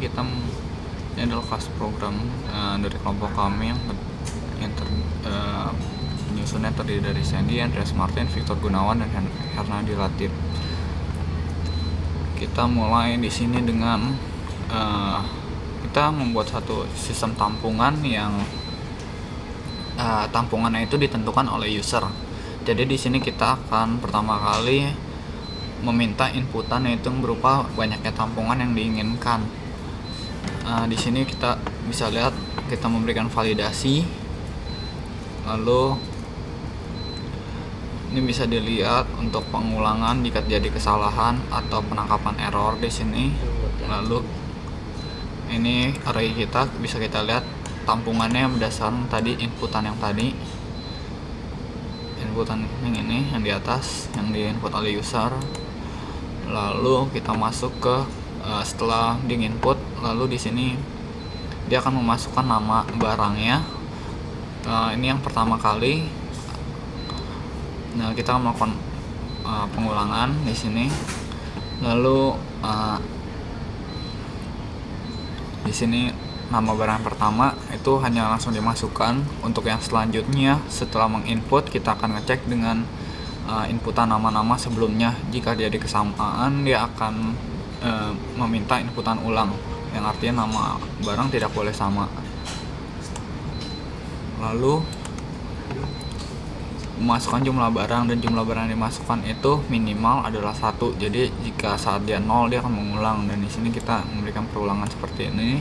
ini adalah kelas program dari kelompok kami penyusunnya terdiri dari Sandy, Andreas Martin, Victor Gunawan, dan Hernandi Latif. Kita mulai di sini dengan kita membuat satu sistem tampungan yang tampungannya itu ditentukan oleh user. Jadi di sini kita akan pertama kali meminta inputan, yaitu berupa banyaknya tampungan yang diinginkan. Di sini kita bisa lihat kita memberikan validasi, lalu ini bisa dilihat untuk pengulangan jika terjadi kesalahan atau penangkapan error di sini. Lalu ini array kita bisa kita lihat tampungannya berdasarkan tadi inputan yang tadi, inputan yang ini yang di atas yang diinput oleh user. Lalu kita masuk ke setelah di input, lalu di sini dia akan memasukkan nama barangnya. Ini yang pertama kali. Nah, kita akan melakukan pengulangan di sini. Lalu di sini nama barang pertama itu hanya langsung dimasukkan. Untuk yang selanjutnya, setelah menginput, kita akan ngecek dengan inputan nama-nama sebelumnya. Jika jadi kesamaan, dia akan meminta inputan ulang, yang artinya nama barang tidak boleh sama. Lalu memasukkan jumlah barang, dan jumlah barang yang dimasukkan itu minimal adalah 1. Jadi jika saat dia 0 dia akan mengulang, dan di sini kita memberikan perulangan seperti ini.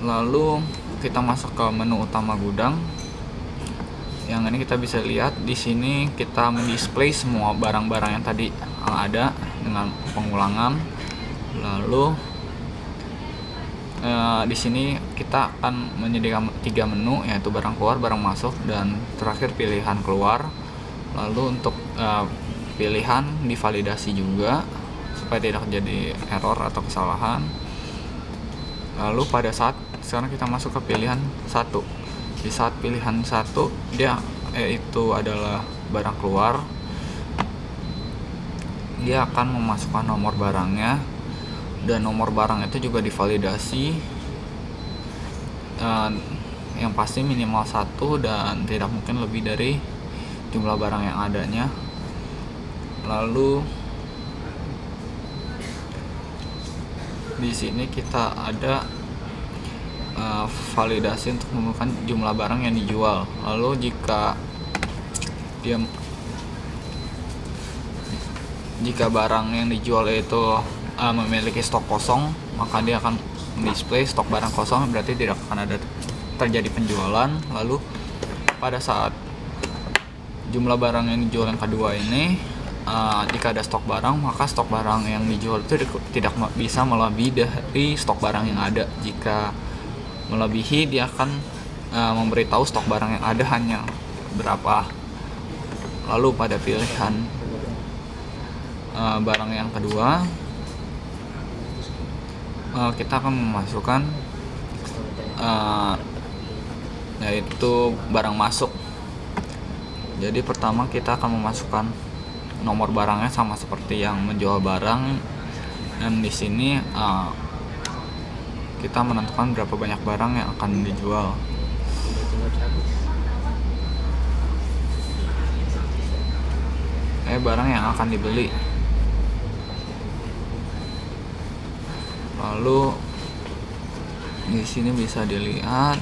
Lalu kita masuk ke menu utama gudang. Yang ini kita bisa lihat di sini kita mendisplay semua barang-barang yang tadi ada dengan pengulangan. Lalu di sini kita akan menyediakan 3 menu, yaitu barang keluar, barang masuk, dan terakhir pilihan keluar. Lalu untuk pilihan divalidasi juga supaya tidak terjadi error atau kesalahan. Lalu pada saat sekarang kita masuk ke pilihan 1. Di saat pilihan 1 dia itu adalah barang keluar, dia akan memasukkan nomor barangnya, dan nomor barang itu juga divalidasi, yang pasti minimal 1 dan tidak mungkin lebih dari jumlah barang yang adanya. Lalu di sini kita ada validasi untuk menemukan jumlah barang yang dijual. Lalu jika barang yang dijual itu memiliki stok kosong, maka dia akan display stok barang kosong, berarti tidak akan ada terjadi penjualan. Lalu pada saat jumlah barang yang dijual yang kedua ini, jika ada stok barang, maka stok barang yang dijual itu tidak bisa melebihi dari stok barang yang ada. Jika melebihi, dia akan memberitahu stok barang yang ada hanya berapa. Lalu pada pilihan barang yang kedua, kita akan memasukkan yaitu barang masuk. Jadi pertama kita akan memasukkan nomor barangnya sama seperti yang menjual barang, dan di sini kita menentukan berapa banyak barang yang akan dijual. Barang yang akan dibeli. Lalu di sini bisa dilihat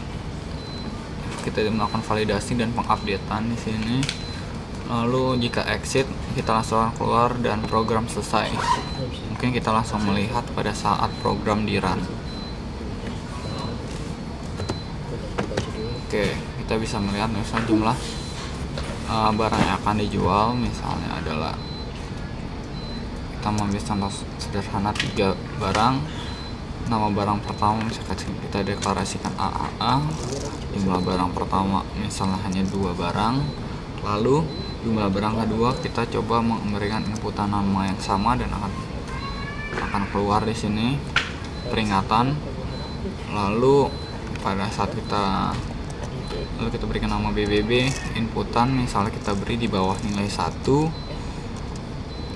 kita melakukan validasi dan pengupdatean di sini. Lalu jika exit, kita langsung keluar dan program selesai. Mungkin kita langsung melihat pada saat program di run. Oke, kita bisa melihat misalnya jumlah barang yang akan dijual. Misalnya adalah, kita mengambil contoh sederhana 3 barang. Nama barang pertama misalkan kita deklarasikan AAA. Jumlah barang pertama misalnya hanya 2 barang. Lalu jumlah barang kedua kita coba memberikan inputan nama yang sama, dan akan keluar di sini peringatan. Lalu pada saat kita berikan nama BBB, inputan misalnya kita beri di bawah nilai 1,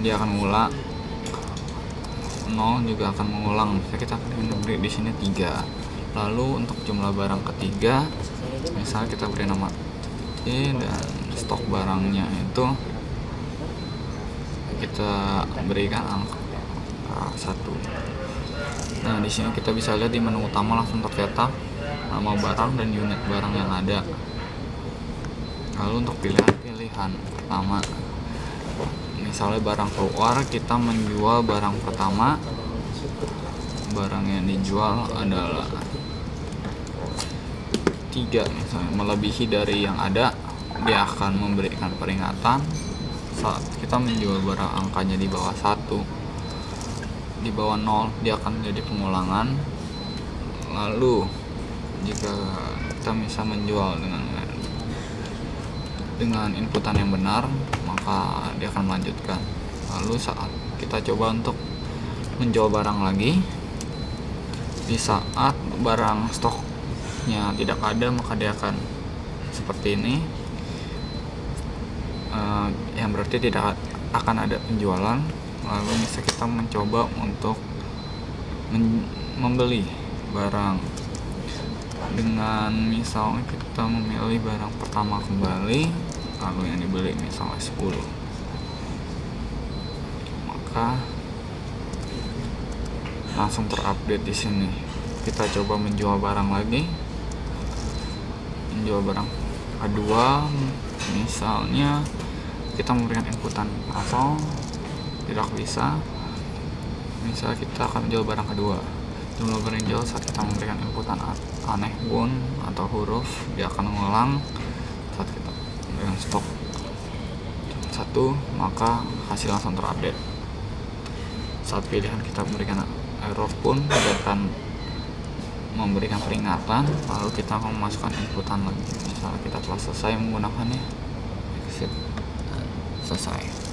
dia akan ngulang. 0 juga akan mengulang. Kita akan beri di sini 3. Lalu untuk jumlah barang ketiga, misal kita beri nama T dan stok barangnya itu kita berikan angka 1. Nah, di sini kita bisa lihat di menu utama langsung tercetak nama barang dan unit barang yang ada. Lalu untuk pilihan pertama, misalnya barang keluar, kita menjual barang pertama. Barang yang dijual adalah 3, misalnya melebihi dari yang ada, dia akan memberikan peringatan. Saat kita menjual barang angkanya di bawah 1, di bawah 0, dia akan menjadi pengulangan. Lalu jika kita bisa menjual dengan inputan yang benar, maka dia akan melanjutkan. Lalu saat kita coba untuk menjual barang lagi, di saat barang stoknya tidak ada, maka dia akan seperti ini, yang berarti tidak akan ada penjualan. Lalu bisa kita mencoba untuk membeli barang dengan misalnya kita memilih barang pertama kembali, lalu yang dibeli misalnya 10, maka langsung terupdate di sini. Kita coba menjual barang lagi, menjual barang kedua, misalnya kita memberikan inputan atau tidak bisa. Misal kita akan menjual barang kedua, jumlah barang yang jual saat kita memberikan inputan aneh pun atau huruf, dia akan mengulang. Saat kita memberikan stok 1, maka hasil langsung terupdate. Saat pilihan kita memberikan error pun, dia akan memberikan peringatan. Lalu kita akan memasukkan inputan lagi. Misalnya kita telah selesai menggunakannya, exit, selesai.